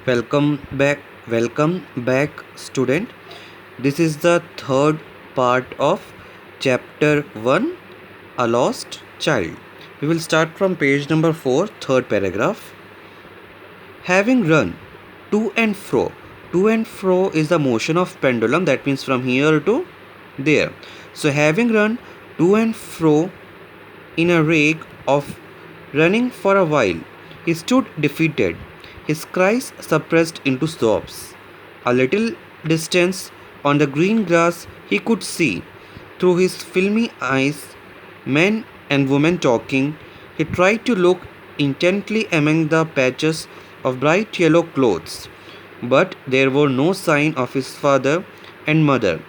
Welcome back. Welcome back, student. This is the third part of chapter 1, A Lost Child. We will start from page number 4, third paragraph. Having run to and fro. To and fro is the motion of pendulum, that means from here to there. So having run to and fro in a rage of running for a while, he stood defeated, his cries suppressed into sobs. A little distance on the green grass he could see, through his filmy eyes, men and women talking. He tried to look intently among the patches of bright yellow clothes, but there were no sign of his father and mother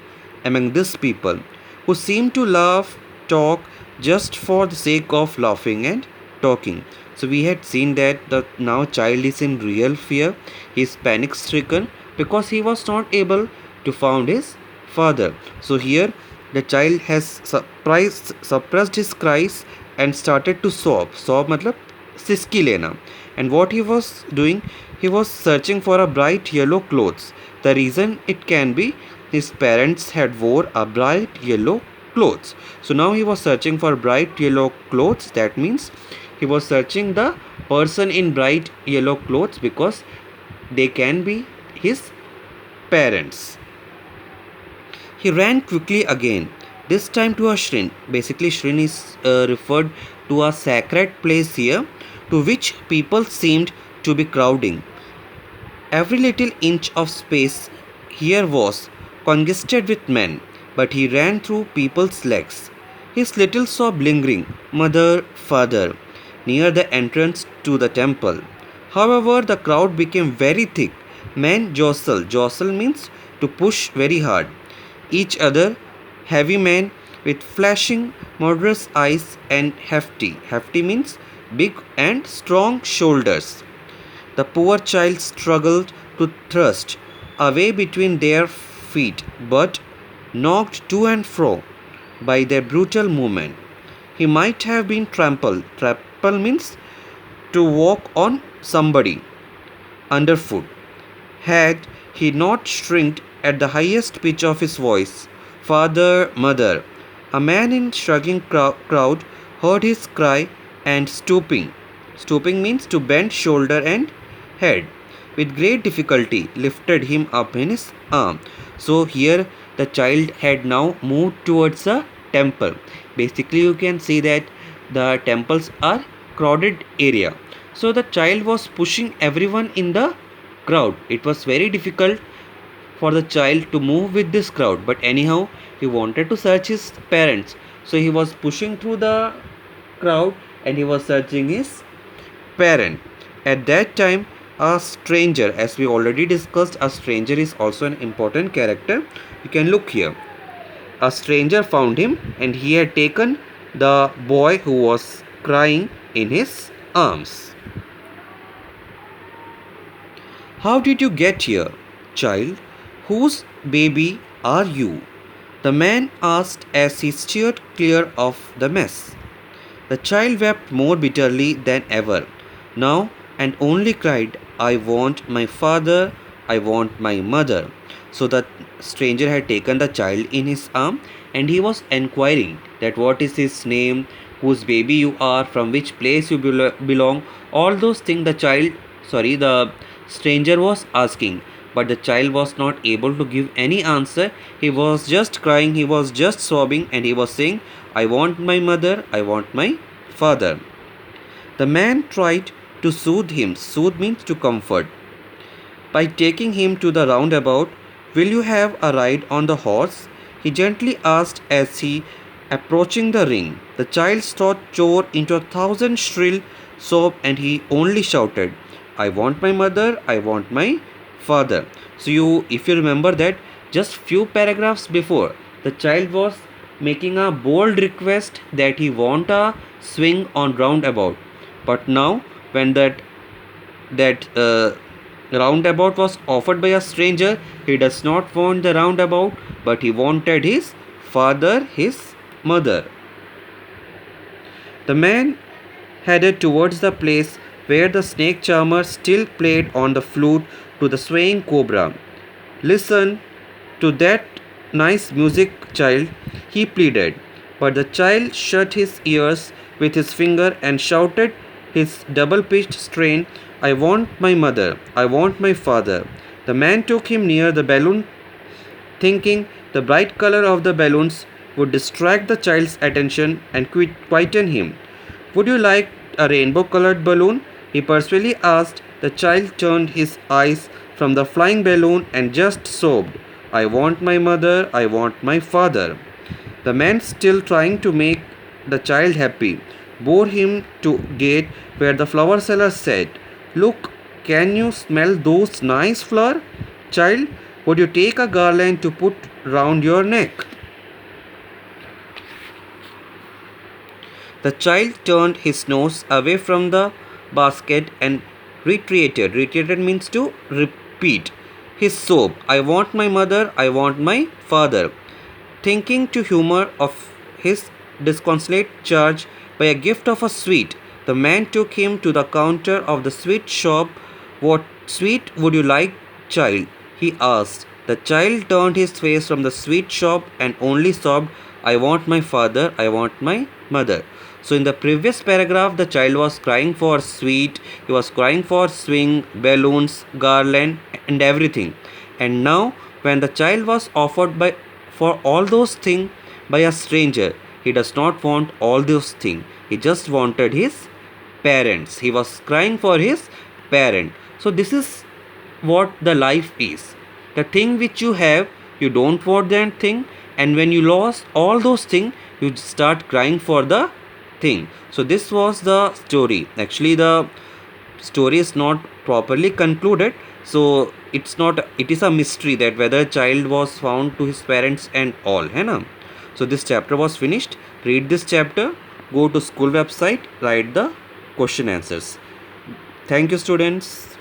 among these people, who seemed to laugh, talk just for the sake of laughing and talking. So we had seen that the now child is in real fear. He is panic stricken because he was not able to find his father. So here the child has suppressed his cries and started to sob. Sob matlab सिसकी लेना. And what he was doing, he was searching for a bright yellow clothes. The reason it can be his parents had wore a bright yellow clothes. So now he was searching for bright yellow clothes. That means he was searching the person in bright yellow clothes because they can be his parents. He ran quickly again, this time to a shrine. Basically, shrine is referred to a sacred place here to which people seemed to be crowding. Every little inch of space here was congested with men, but he ran through people's legs. His little sob lingering, mother, father, near the entrance to the temple. However, the crowd became very thick. Men jostled. Jostle means to push very hard. Each other, heavy men with flashing, murderous eyes and hefty. Hefty means big and strong shoulders. The poor child struggled to thrust away between their feet, but knocked to and fro by their brutal movement. He might have been trampled. Trample means to walk on somebody underfoot. Had he not shrieked at the highest pitch of his voice, "Father, mother!" A man in shrugging crowd heard his cry and stooping means to bend shoulder and head, with great difficulty lifted him up in his arm. So here the child had now moved towards a temple. Basically you can see that the temples are crowded area. So the child was pushing everyone in the crowd. It was very difficult for the child to move with this crowd, but anyhow he wanted to search his parents, so he was pushing through the crowd and he was searching his parent. At that time, a stranger, as we already discussed, a stranger is also an important character. You can look here. A stranger found him and he had taken the boy who was crying in his arms. "How did you get here, child? Whose baby are you?" the man asked as he steered clear of the mess. The child wept more bitterly than ever now and only cried, "I want my father, I want my mother." So the stranger had taken the child in his arm and he was inquiring that what is his name, whose baby you are, from which place you belong. All those things the stranger was asking, but the child was not able to give any answer. He was just crying, he was just sobbing, and he was saying, "I want my mother, I want my father." The man tried to soothe him. Soothe means to comfort. By taking him to the roundabout, "Will you have a ride on the horse?" he gently asked as he approaching the ring. The child's throat tore into 1,000 shrill sobs and he only shouted, "I want my mother, I want my father." So if you remember that just few paragraphs before, the child was making a bold request that he want a swing on roundabout. But now when that roundabout was offered by a stranger, he does not want the roundabout, but he wanted his father, his mother. The man headed towards the place where the snake charmer still played on the flute to the swaying cobra. Listen to that nice music, child, he pleaded. But the child shut his ears with his finger and shouted his double pitched strain, I want my mother, I want my father. The man took him near the balloon, thinking the bright color of the balloons would distract the child's attention and quieten him. Would you like a rainbow colored balloon? He persuasively asked. The child turned his eyes from the flying balloon and just sobbed, I want my mother, I want my father. The man, still trying to make the child happy, bore him to gate where the flower seller said, Look, can you smell those nice flowers? Child, would you take a garland to put round your neck? The child turned his nose away from the basket and retreated. Retreated means to repeat. His sob, I want my mother, I want my father. Thinking to humor of his disconsolate charge by a gift of a sweet, the man took him to the counter of the sweet shop. What sweet would you like, child? He asked. The child turned his face from the sweet shop and only sobbed, I want my father, I want my mother. So, in the previous paragraph, the child was crying for sweet, he was crying for swing, balloons, garland, and everything. And now, when the child was offered by for all those things by a stranger, he does not want all those things. He just wanted his parents. He was crying for his parent. So, this is what the life is. The thing which you have, you don't want that thing, and when you lost all those things, you start crying for the thing. So this was the story. Actually, the story is not properly concluded, so it is a mystery that whether child was found to his parents and all, है ना? So this chapter was finished. Read this chapter, go to school website, write the question answers. Thank you, students.